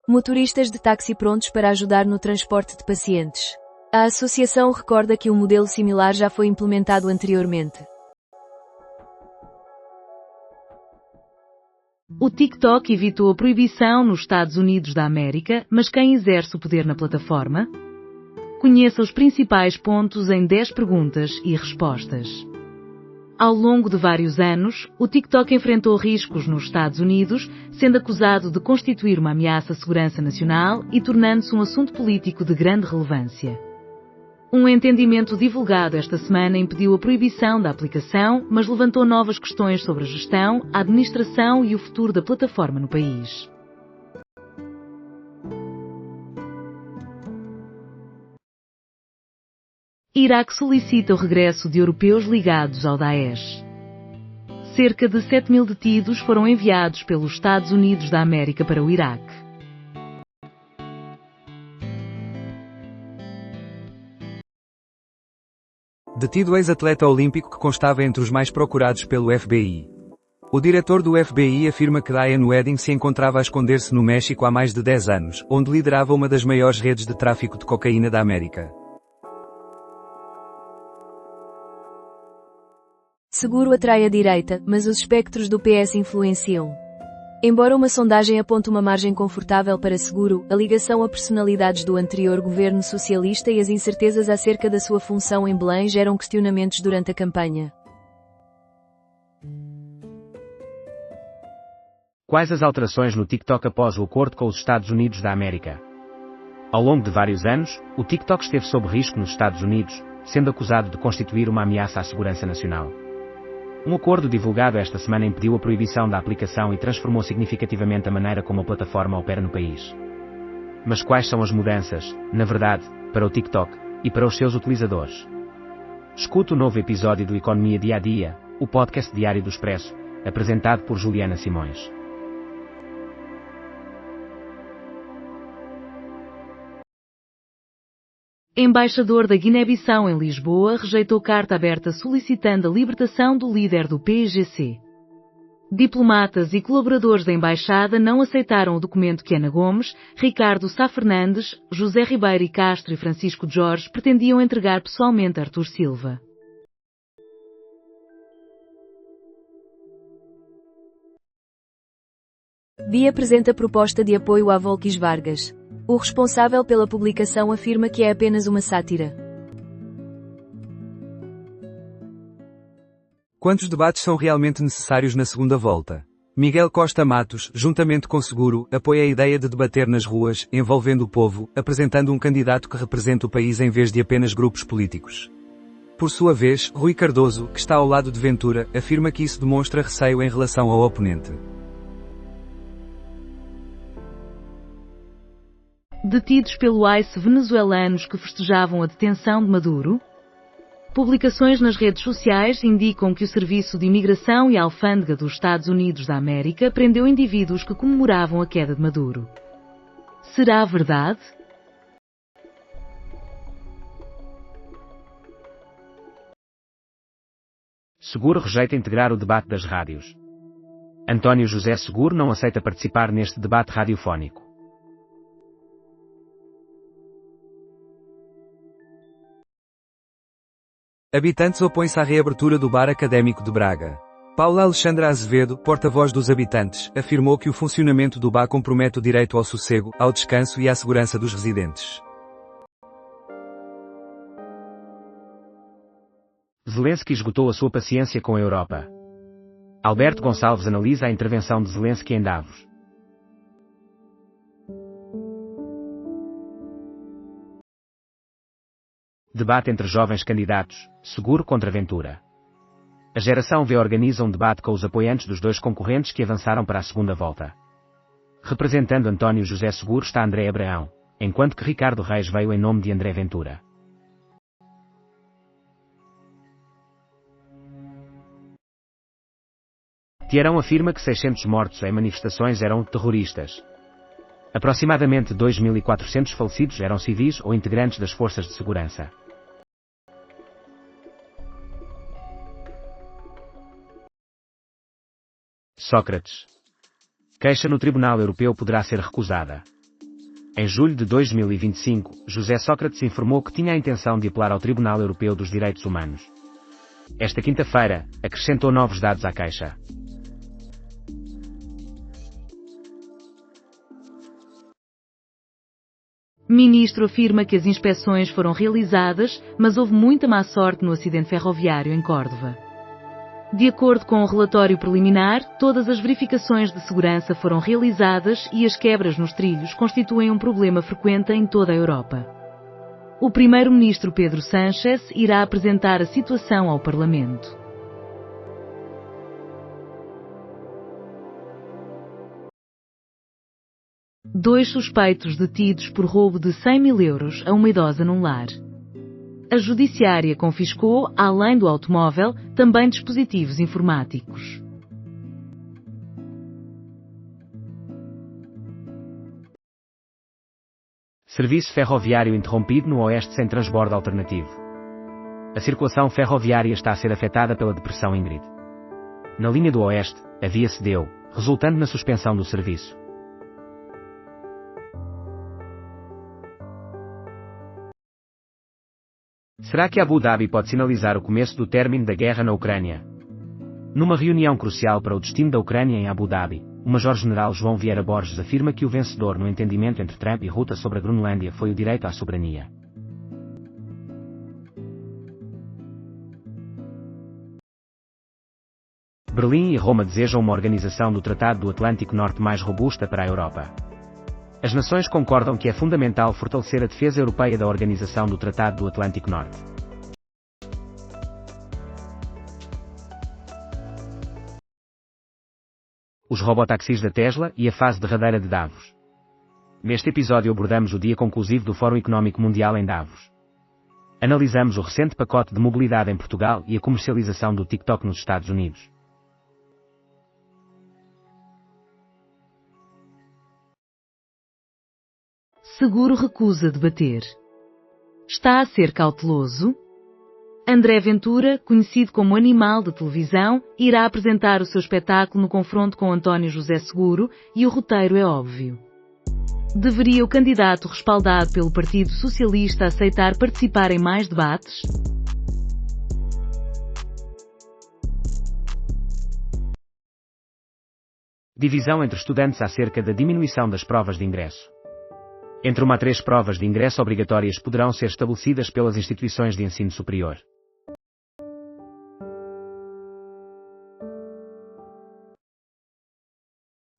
Motoristas de táxi prontos para ajudar no transporte de pacientes. A associação recorda que um modelo similar já foi implementado anteriormente. O TikTok evitou a proibição nos Estados Unidos da América, mas quem exerce o poder na plataforma? Conheça os principais pontos em 10 perguntas e respostas. Ao longo de vários anos, o TikTok enfrentou riscos nos Estados Unidos, sendo acusado de constituir uma ameaça à segurança nacional e tornando-se um assunto político de grande relevância. Um entendimento divulgado esta semana impediu a proibição da aplicação, mas levantou novas questões sobre a gestão, a administração e o futuro da plataforma no país. Iraque solicita o regresso de europeus ligados ao Daesh. Cerca de 7.000 detidos foram enviados pelos Estados Unidos da América para o Iraque. Detido ex-atleta olímpico que constava entre os mais procurados pelo FBI. O diretor do FBI afirma que Diane Wedding se encontrava a esconder-se no México há mais de 10 anos, onde liderava uma das maiores redes de tráfico de cocaína da América. Seguro atrai a direita, mas os espectros do PS influenciam. Embora uma sondagem aponte uma margem confortável para Seguro, a ligação a personalidades do anterior governo socialista e as incertezas acerca da sua função em Belém geram questionamentos durante a campanha. Quais as alterações no TikTok após o acordo com os Estados Unidos da América? Ao longo de vários anos, o TikTok esteve sob risco nos Estados Unidos, sendo acusado de constituir uma ameaça à segurança nacional. Um acordo divulgado esta semana impediu a proibição da aplicação e transformou significativamente a maneira como a plataforma opera no país. Mas quais são as mudanças, na verdade, para o TikTok e para os seus utilizadores? Escute o novo episódio do Economia Dia a Dia, o podcast diário do Expresso, apresentado por Juliana Simões. Embaixador da Guiné-Bissau em Lisboa rejeitou carta aberta solicitando a libertação do líder do PAIGC. Diplomatas e colaboradores da embaixada não aceitaram o documento que Ana Gomes, Ricardo Sá Fernandes, José Ribeiro e Castro e Francisco Jorge pretendiam entregar pessoalmente a Artur Silva. BI apresenta proposta de apoio a Volquis Vargas. O responsável pela publicação afirma que é apenas uma sátira. Quantos debates são realmente necessários na segunda volta? Miguel Costa Matos, juntamente com Seguro, apoia a ideia de debater nas ruas, envolvendo o povo, apresentando um candidato que represente o país em vez de apenas grupos políticos. Por sua vez, Rui Cardoso, que está ao lado de Ventura, afirma que isso demonstra receio em relação ao oponente. Detidos pelo ICE venezuelanos que festejavam a detenção de Maduro? Publicações nas redes sociais indicam que o Serviço de Imigração e Alfândega dos Estados Unidos da América prendeu indivíduos que comemoravam a queda de Maduro. Será verdade? Seguro rejeita integrar o debate das rádios. António José Seguro não aceita participar neste debate radiofónico. Habitantes opõem-se à reabertura do Bar Académico de Braga. Paula Alexandra Azevedo, porta-voz dos habitantes, afirmou que o funcionamento do bar compromete o direito ao sossego, ao descanso e à segurança dos residentes. Zelensky esgotou a sua paciência com a Europa. Alberto Gonçalves analisa a intervenção de Zelensky em Davos. Debate entre jovens candidatos, Seguro contra Ventura. A Geração V organiza um debate com os apoiantes dos dois concorrentes que avançaram para a segunda volta. Representando António José Seguro está André Abraão, enquanto que Ricardo Reis veio em nome de André Ventura. Tiarão afirma que 600 mortos em manifestações eram terroristas. Aproximadamente 2.400 falecidos eram civis ou integrantes das forças de segurança. Sócrates. Queixa no Tribunal Europeu poderá ser recusada. Em julho de 2025, José Sócrates informou que tinha a intenção de apelar ao Tribunal Europeu dos Direitos Humanos. Esta quinta-feira, acrescentou novos dados à queixa. Ministro afirma que as inspeções foram realizadas, mas houve muita má sorte no acidente ferroviário em Córdoba. De acordo com o relatório preliminar, todas as verificações de segurança foram realizadas e as quebras nos trilhos constituem um problema frequente em toda a Europa. O primeiro-ministro Pedro Sánchez irá apresentar a situação ao Parlamento. Dois suspeitos detidos por roubo de 100 mil euros a uma idosa num lar. A Judiciária confiscou, além do automóvel, também dispositivos informáticos. Serviço ferroviário interrompido no Oeste sem transbordo alternativo. A circulação ferroviária está a ser afetada pela Depressão Ingrid. Na linha do Oeste, a via cedeu, resultando na suspensão do serviço. Será que Abu Dhabi pode sinalizar o começo do término da guerra na Ucrânia? Numa reunião crucial para o destino da Ucrânia em Abu Dhabi, o Major-General João Vieira Borges afirma que o vencedor no entendimento entre Trump e Ruta sobre a Groenlândia foi o direito à soberania. Berlim e Roma desejam uma organização do Tratado do Atlântico Norte mais robusta para a Europa. As nações concordam que é fundamental fortalecer a defesa europeia da Organização do Tratado do Atlântico Norte. Os robotaxis da Tesla e a fase derradeira de Davos. Neste episódio abordamos o dia conclusivo do Fórum Económico Mundial em Davos. Analisamos o recente pacote de mobilidade em Portugal e a comercialização do TikTok nos Estados Unidos. Seguro recusa debater. Está a ser cauteloso? André Ventura, conhecido como Animal de televisão, irá apresentar o seu espetáculo no confronto com António José Seguro, e o roteiro é óbvio. Deveria o candidato respaldado pelo Partido Socialista aceitar participar em mais debates? Divisão entre estudantes acerca da diminuição das provas de ingresso. Entre 1 a 3 provas de ingresso obrigatórias poderão ser estabelecidas pelas instituições de ensino superior.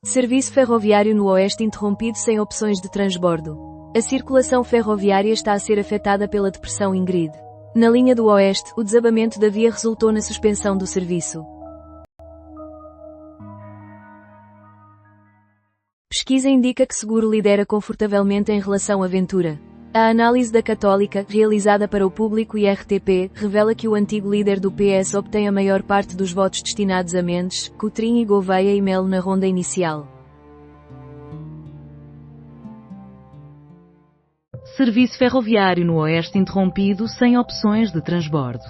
Serviço ferroviário no Oeste interrompido sem opções de transbordo. A circulação ferroviária está a ser afetada pela Depressão Ingrid. Na linha do Oeste, o desabamento da via resultou na suspensão do serviço. Pesquisa indica que Seguro lidera confortavelmente em relação a Ventura. A análise da Católica, realizada para o público e RTP, revela que o antigo líder do PS obtém a maior parte dos votos destinados a Mendes, Coutrinho e Gouveia e Melo na ronda inicial. Serviço ferroviário no Oeste interrompido sem opções de transbordo.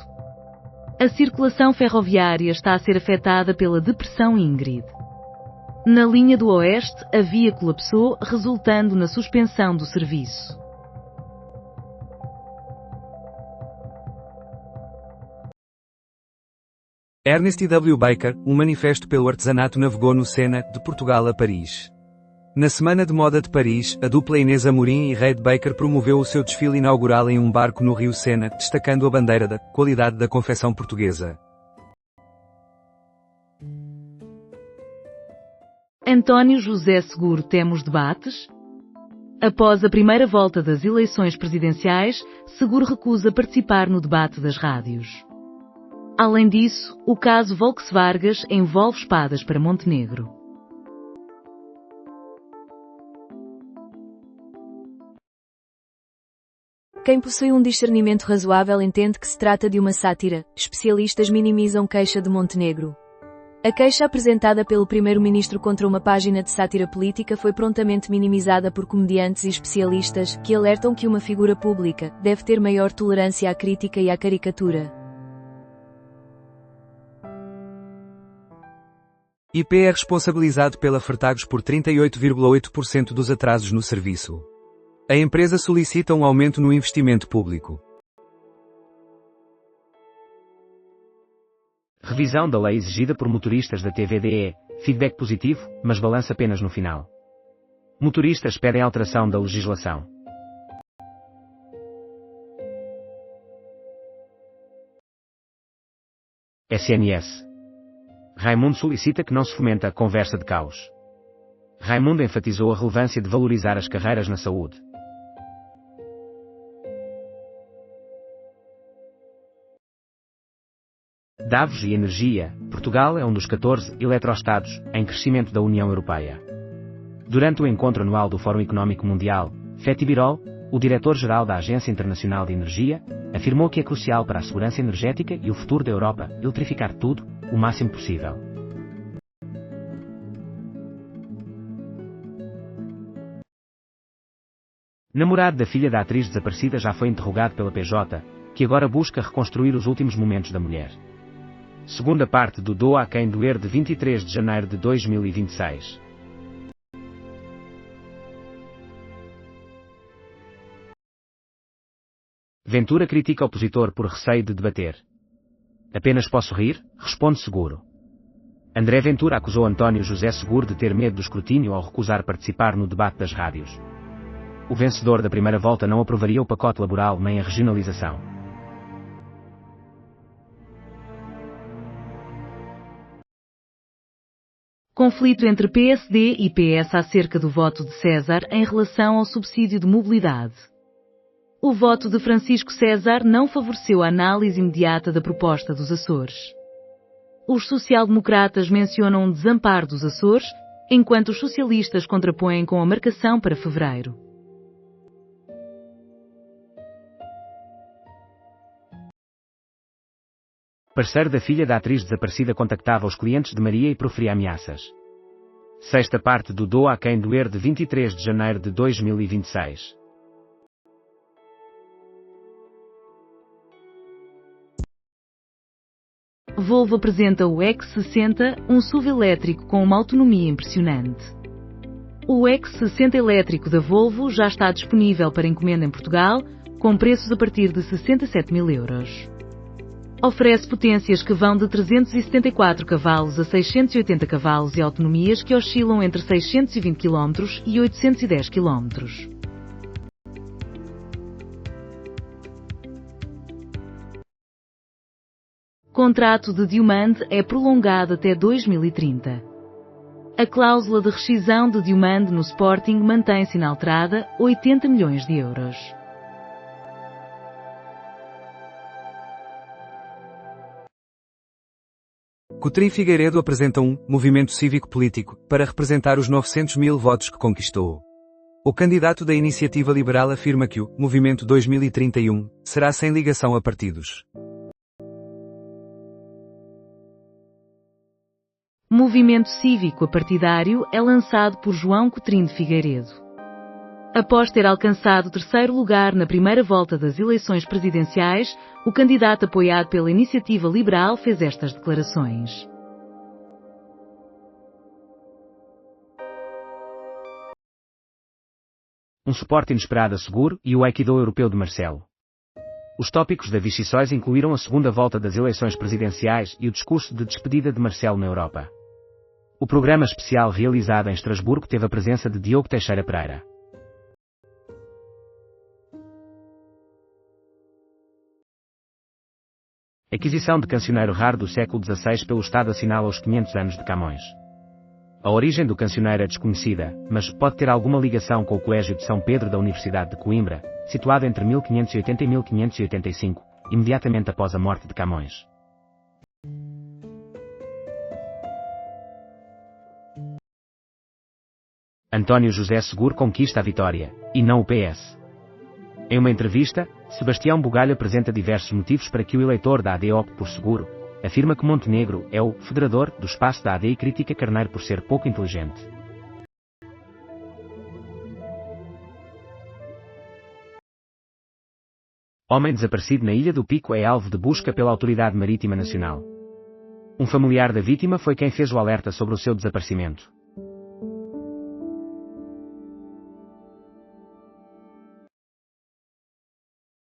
A circulação ferroviária está a ser afetada pela Depressão Ingrid. Na linha do Oeste, a via colapsou, resultando na suspensão do serviço. Ernest W. Baker, um manifesto pelo artesanato navegou no Sena, de Portugal a Paris. Na Semana de Moda de Paris, a dupla Inês Amorim e Reid Baker promoveu o seu desfile inaugural em um barco no rio Sena, destacando a bandeira da qualidade da confecção portuguesa. António José Seguro teme os debates? Após a primeira volta das eleições presidenciais, Seguro recusa participar no debate das rádios. Além disso, o caso Volkswagen envolve espadas para Montenegro. Quem possui um discernimento razoável entende que se trata de uma sátira. Especialistas minimizam queixa de Montenegro. A queixa apresentada pelo primeiro-ministro contra uma página de sátira política foi prontamente minimizada por comediantes e especialistas, que alertam que uma figura pública deve ter maior tolerância à crítica e à caricatura. IP é responsabilizado pela Fertagos por 38,8% dos atrasos no serviço. A empresa solicita um aumento no investimento público. Revisão da lei exigida por motoristas da TVDE, feedback positivo, mas balança apenas no final. Motoristas pedem alteração da legislação. SNS. Raimundo solicita que não se fomente a conversa de caos. Raimundo enfatizou a relevância de valorizar as carreiras na saúde. Davos e energia, Portugal é um dos 14 eletroestados em crescimento da União Europeia. Durante o encontro anual do Fórum Económico Mundial, Fatih Birol, o diretor-geral da Agência Internacional de Energia, afirmou que é crucial para a segurança energética e o futuro da Europa eletrificar tudo, o máximo possível. Namorado da filha da atriz desaparecida já foi interrogado pela PJ, que agora busca reconstruir os últimos momentos da mulher. Segunda parte do Doa a Quem Doer de 23 de janeiro de 2026. Ventura critica opositor por receio de debater. Apenas posso rir, responde Seguro. André Ventura acusou António José Seguro de ter medo do escrutínio ao recusar participar no debate das rádios. O vencedor da primeira volta não aprovaria o pacote laboral nem a regionalização. Conflito entre PSD e PS acerca do voto de César em relação ao subsídio de mobilidade. O voto de Francisco César não favoreceu a análise imediata da proposta dos Açores. Os social-democratas mencionam um desamparo dos Açores, enquanto os socialistas contrapõem com a marcação para fevereiro. Parceiro da filha da atriz desaparecida contactava os clientes de Maria e proferia ameaças. Sexta parte do Doa a Quem Doer de 23 de janeiro de 2026. Volvo apresenta o X60, um SUV elétrico com uma autonomia impressionante. O X60 elétrico da Volvo já está disponível para encomenda em Portugal, com preços a partir de 67.000 euros. Oferece potências que vão de 374 cavalos a 680 cavalos e autonomias que oscilam entre 620 km e 810 km. Contrato de Diomande é prolongado até 2030. A cláusula de rescisão de Diomande no Sporting mantém-se inalterada, 80 milhões de euros. Coutrinho Figueiredo apresenta um movimento cívico-político para representar os 900.000 votos que conquistou. O candidato da Iniciativa Liberal afirma que o Movimento 2031 será sem ligação a partidos. Movimento cívico partidário é lançado por João Coutrinho de Figueiredo. Após ter alcançado o terceiro lugar na primeira volta das eleições presidenciais, o candidato apoiado pela Iniciativa Liberal fez estas declarações. Um suporte inesperado a Seguro e o Aikido europeu de Marcelo. Os tópicos da Vichy Sois incluíram a segunda volta das eleições presidenciais e o discurso de despedida de Marcelo na Europa. O programa especial realizado em Estrasburgo teve a presença de Diogo Teixeira Pereira. Aquisição de cancioneiro raro do século XVI pelo Estado assinala os 500 anos de Camões. A origem do cancioneiro é desconhecida, mas pode ter alguma ligação com o Colégio de São Pedro da Universidade de Coimbra, situado entre 1580 e 1585, imediatamente após a morte de Camões. António José Seguro conquista a vitória, e não o PS. Em uma entrevista, Sebastião Bugalho apresenta diversos motivos para que o eleitor da AD opte por Seguro. Afirma que Montenegro é o federador do espaço da AD e critica Carneiro por ser pouco inteligente. Homem desaparecido na Ilha do Pico é alvo de busca pela Autoridade Marítima Nacional. Um familiar da vítima foi quem fez o alerta sobre o seu desaparecimento.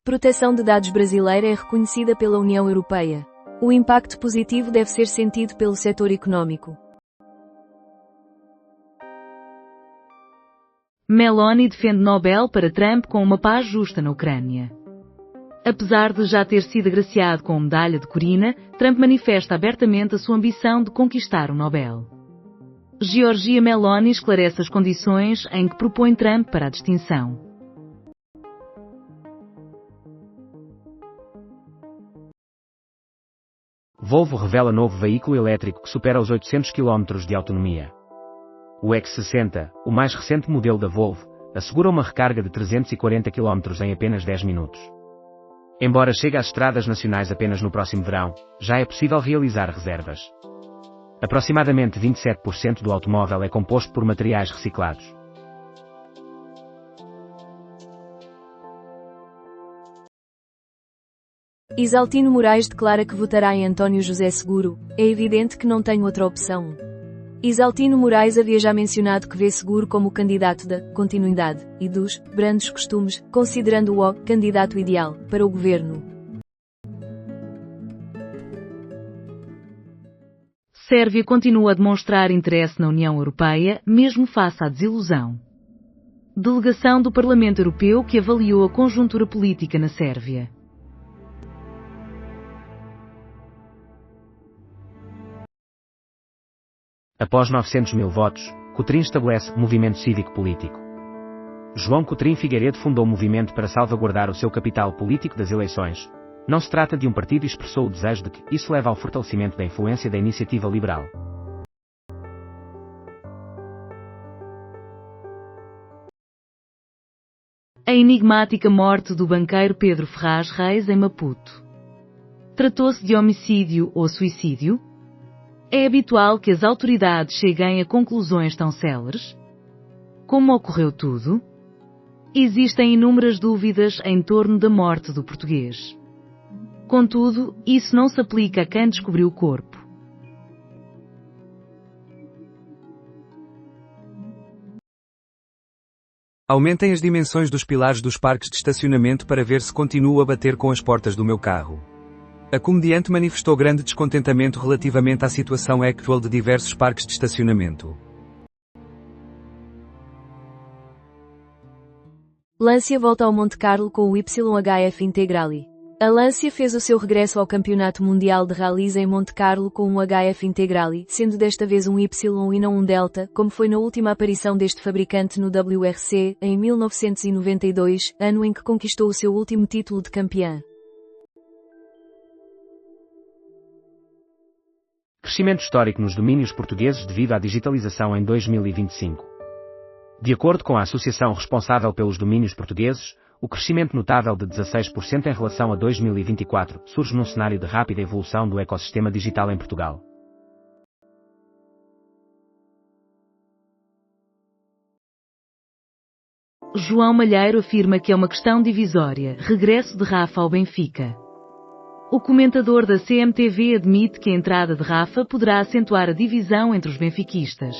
Proteção de dados brasileira é reconhecida pela União Europeia. O impacto positivo deve ser sentido pelo setor econômico. Meloni defende Nobel para Trump com uma paz justa na Ucrânia. Apesar de já ter sido agraciado com a medalha de Corina, Trump manifesta abertamente a sua ambição de conquistar o Nobel. Giorgia Meloni esclarece as condições em que propõe Trump para a distinção. Volvo revela novo veículo elétrico que supera os 800 km de autonomia. O X60, o mais recente modelo da Volvo, assegura uma recarga de 340 km em apenas 10 minutos. Embora chegue às estradas nacionais apenas no próximo verão, já é possível realizar reservas. Aproximadamente 27% do automóvel é composto por materiais reciclados. Isaltino Moraes declara que votará em António José Seguro. É evidente que não tem outra opção. Isaltino Moraes havia já mencionado que vê Seguro como o candidato da continuidade e dos brandos costumes, considerando-o o candidato ideal para o governo. Sérvia continua a demonstrar interesse na União Europeia, mesmo face à desilusão. Delegação do Parlamento Europeu que avaliou a conjuntura política na Sérvia. Após 900 mil votos, Coutrinho estabelece movimento cívico-político. João Coutrinho Figueiredo fundou o movimento para salvaguardar o seu capital político das eleições. Não se trata de um partido e expressou o desejo de que isso leve ao fortalecimento da influência da iniciativa liberal. A enigmática morte do banqueiro Pedro Ferraz Reis em Maputo. Tratou-se de homicídio ou suicídio? É habitual que as autoridades cheguem a conclusões tão céleres? Como ocorreu tudo? Existem inúmeras dúvidas em torno da morte do português. Contudo, isso não se aplica a quem descobriu o corpo. Aumentem as dimensões dos pilares dos parques de estacionamento para ver se continuo a bater com as portas do meu carro. A comediante manifestou grande descontentamento relativamente à situação actual de diversos parques de estacionamento. Lancia volta ao Monte Carlo com o YHF Integrale. A Lancia fez o seu regresso ao Campeonato Mundial de Rallys em Monte Carlo com um HF Integrale, sendo desta vez um Y e não um Delta, como foi na última aparição deste fabricante no WRC, em 1992, ano em que conquistou o seu último título de campeã. Crescimento histórico nos domínios portugueses devido à digitalização em 2025. De acordo com a associação responsável pelos domínios portugueses, o crescimento notável de 16% em relação a 2024 surge num cenário de rápida evolução do ecossistema digital em Portugal. João Malheiro afirma que é uma questão divisória, regresso de Rafa ao Benfica. O comentador da CMTV admite que a entrada de Rafa poderá acentuar a divisão entre os benfiquistas.